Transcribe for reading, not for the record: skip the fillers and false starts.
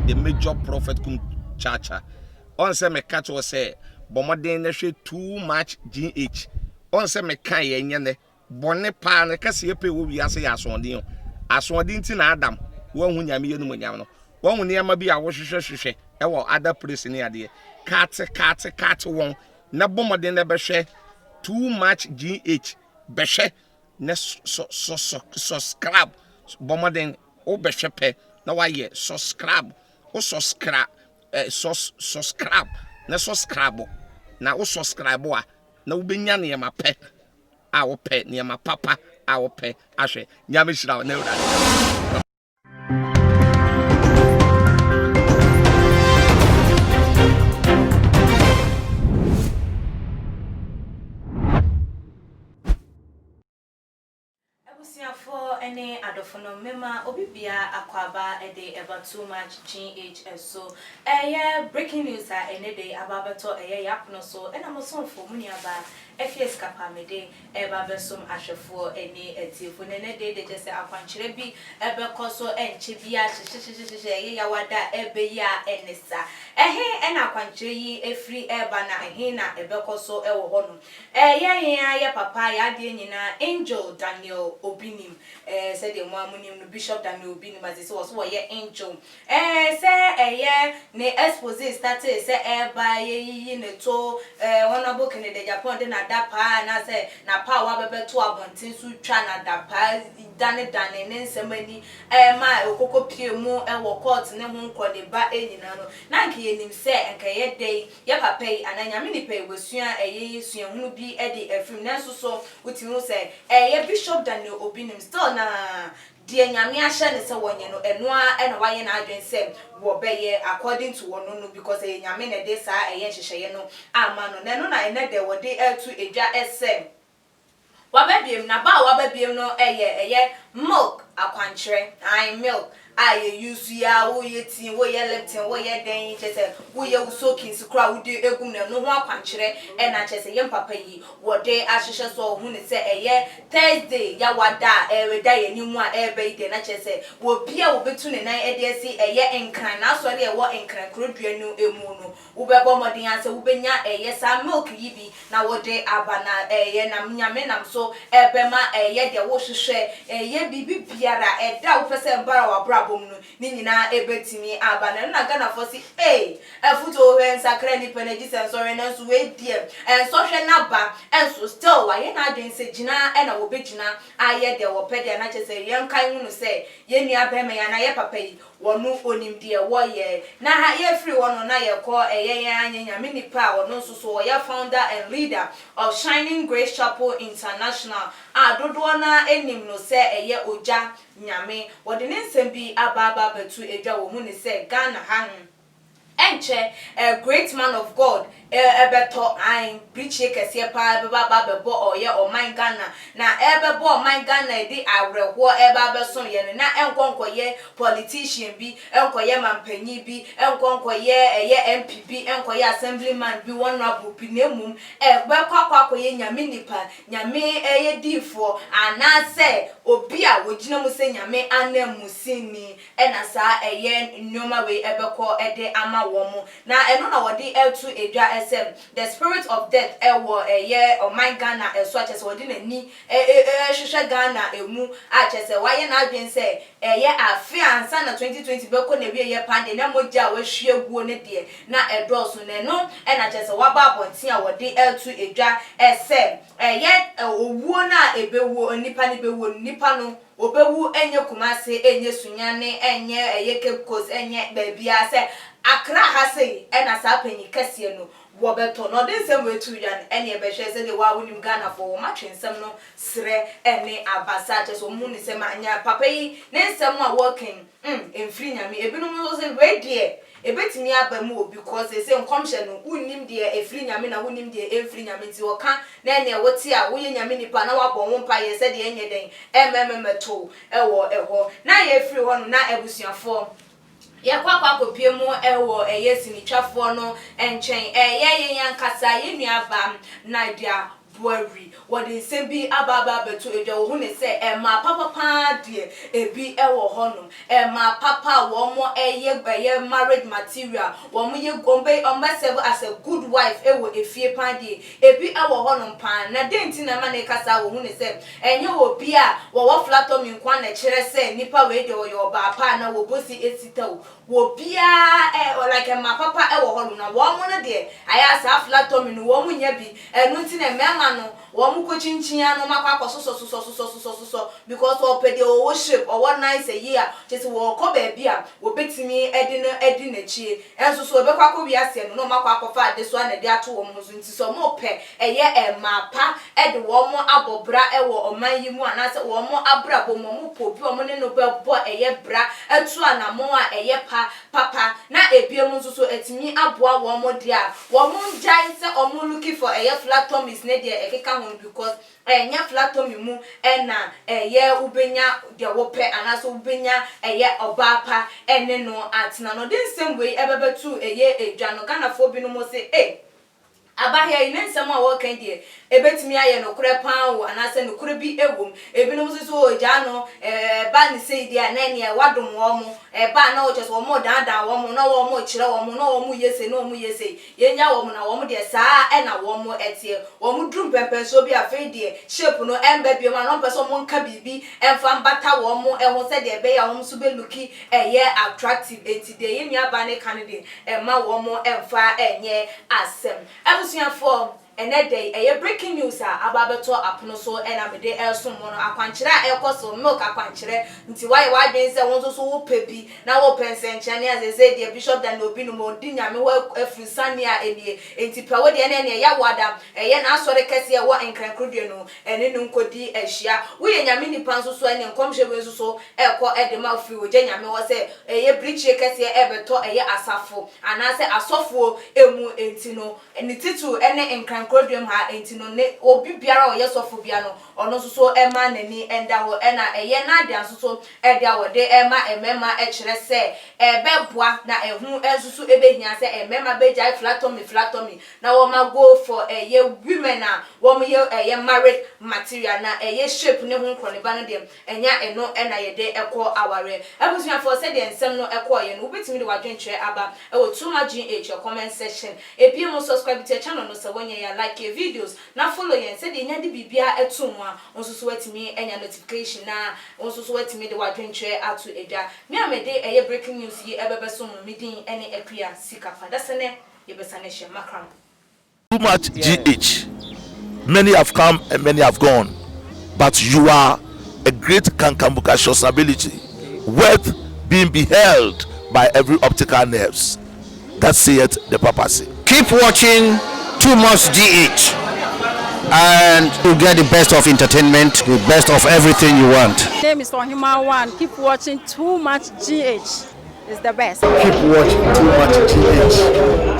the major prophet kum chacha. On say me catch was say bomoden na hwe too much GH. On say me kan ye nyane bone pa na kase ye pe wo wiase ya asondin. Asondin ti na Adam wo hu nyame ye no nyam no. Wo hu ne ma bi a wo hwehwehwehwe e wo other place ni ade. Cat won na bomoden na be hwe too much GH be hwe na subscribe bomoden o be hwe pe na wa ye subscribe o subscribe subscribe na subscribe na o subscribe a na wo benya ne ma pe a wo pe ne ma papa a wo pe ahwe nyame hira na ewura. For any adofono mema obibia akwaba ede eba too much GH so yeah breaking news any day ababeto yapno so and I'm so for muni aba FS kapamede eba besom ahwefo any etifo nene day they just say akwankyere bi ebe koso enche bia hye yawada ebe ya enesa ena akwankyere yi efri eba na na ebe koso ewo hono ya papa ya de nyina Angel Daniel Obinim said the munim no Bishop Daniel Obinim as it was what angel say ne expose started say by ye ne to honorable Kennedy Japan na dapa na say na power bebe to abontin su twa na dapa dane ne nsemani ma okoko pie mu wo court ne ho nkode ba enyina no na nke yenim say enka ye dey ya papa yi ananya me ni pe wesua sua hunu bi e de afrim na so utimi say Bishop Daniel Obinim still na die nyame ahye ne se wonye no enoa na waye na adwen sem wo beye according to wono no because nyame na de sa hyehyeye no ama no na no na ene de wo de etu edwa esem wababiem na ba wababiem no milk akwankyere milk use ya wo yetin wo ye leptin wo ye den chese wo ye soaking skra wo de egum na no ho akwankyere na chese ye papa yi wo de ahyehyɛ so hu ne se Thursday ya wada weda ye ni mu a ebe ide na chese wo bia wo betu ne nan de esi enkran na so de wo enkran krodua no emu no wo bebo modin ase wo benya sa milk yi bi na wo de aba na na nyame nam so ebe ma de wo hwehwɛ bibi biara da wo pese mbara wa brabom no ni nyina ebetimi aba na Ghana for si efuto we nsakra ni peneji sensore na so we die so hwe na ba enso still wa ye na adwen se gina na wo begina aye de wo pede na chese ye nkan hu no se ye ni abema ya na ye papa yi wonu onim de wo ye na ha ye free wono na ye ko anya me nipa wono so so ye founder and leader of Shining Grace Chapel International dodo na enim no se oja nyame wode ne nsem bi aba betu edwa wo mu ne se Ghana han enche a great man of God ebeto preach kese pa baba bebo oye o man Ghana na ebebo o man Ghana di awreho beso ye na enkonkoye politician bi enkoye mampanyi bi enkonkoye MPB enkoye assemblyman bi honorable bi nemum bekwakoye nyame nipa nyame difo anase obi a wogina mu se nyame anamusini na sa nyoma we ebeko ede ama womo na eno na wodi etu edwa the spirit of death ewo o my Ghana so achese wodi nani hwehwe Ghana emu achese waye na adwen se afi ansa na 2020 beko na wie ye pande na moja wahwie guo ne de na edoso na no na achese waba abontin a wodi etu edwa owuo na ebewo nipa ne bewo nipa no obewu enye kumase enye sunyane enye Cape Coast enye babia se Accra ha sei na sa panyi kase no wo beto no de nsem wetu yan ene be hwe se de wa wonim Ghana for ma twensem no sre ene abasa che so mu ni se ma anya papa yi ne nsem a working emfiri nyame ebinum so se we de ebetimi abamu because say nkomhye no unnim de efiri nyame na unnim de emfiri nyame ti woka na ene wote a wo ye nyame nipa na wabɔ wo mpa ye se de enye den emmemeto ewo eho na ye efiri ho no na ebusuafo ye kwakwa kopie mu ewo sini twafo no enchen ye yankasa ye nuaba na dia Bory, what is Sembi Ababa to a joe who say, and my papa dear, a be our honum, and my papa one more a year by year married material, 1 year gombe on myself as a good wife, a fear pandy, a be our honum pan, na didn't in a man casa who say, and you will be a what flatom in quan a chair say, nipper radio your papa, now will bossy it will be or like a my papa our honum, now 1 month there. I asked half flatom in 1 when you be, and not in a man. One coaching chiano macako so because or pay the worship or 1 night a year just walk up a beer will bet me Edin a cheer and so Becquaco Biasian no macako fat this one a day 2 almost into some more pay a year and my pa ed one more abo bra or my you and I said 1 more abra momo popo money no boy a year bra and 2 and more a year papa na a beer so it's me abwa 1 more dear 1 more giant or more looking for a year flat tom is near a because nya flatom mu na ye ubenya de wope anaso ubenya ye obapa ene no atena no den same way ebebetu ye edwa no Ghana fo bi no mo say abahia ine nsem a wo kan die ebetimi aye no kure pan wo anase no kure bi ewom ebinom so oja no ba ni sei dia na ne wadom wo mo ba na o cheso wo mo dada wo mo na wo mo kire wo mo na wo mo yese no mo yese yenya wo mo na wo mo de saa na wo mo etie wo mo drum pempen so bi afa die shape no emba bi ma no person mo nka bibi emfa mbata wo mo ho se de be ya wo so be looki ye attractive enti de yenya ba ne candidate ma wo mo emfa enye asem for and that day a breaking news ababeto apono so and amede elso mo no akwankyere ekoso milk akwankyere nti why dey say won so wo pebi na wo pensen chane as say the bishop dan Obinim mo di nyame wo afrisane a enie nti pawo de na ya wada ye na asore kese ye wo enkrankrodie no ene no nkodi ahia wo ye nyame nipa so so ene nkomhwe we so eko edema ofri wo je nyame wo say ye brichie kese ye ebeto ye asafo anase asofo emu enti no eni titu ene enkrankrodie ha enti no ne obi biara o ye sofo bia no ono so ema nani enda wo ena ye na de so edia wo de ema emema ekire se ebeboa na ehu ensusu ebehia se emema bejai flatomy na wo ma go for ye women na wo ye married material na ye shape ne hu nkro ne ba no dem enya eno ena ye de ekọ aware abusuan for se de ensem no ekọ ye no obetimi de wadwenkyere aba e wo Tr0uble your comment section ebiem subscribe to your channel no se wonye ya like your videos na follow yen se de nya de bibia etum a onsusu wetimi enya notification na onsusu wetimi de wadwenkyere atu eja me amede eye breaking news yi ebebe so medin ene epia sikafa dasene yebesane she makram too much GH. Many have come and many have gone, but you are a great kankambuka ability, worth being beheld by every optical nerves. That saith the papacy. Keep watching Too Much GH and you get the best of entertainment, the best of everything you want. My name is Ohima One. Keep watching Too Much GH. It's the best. Keep watching Too Much GH.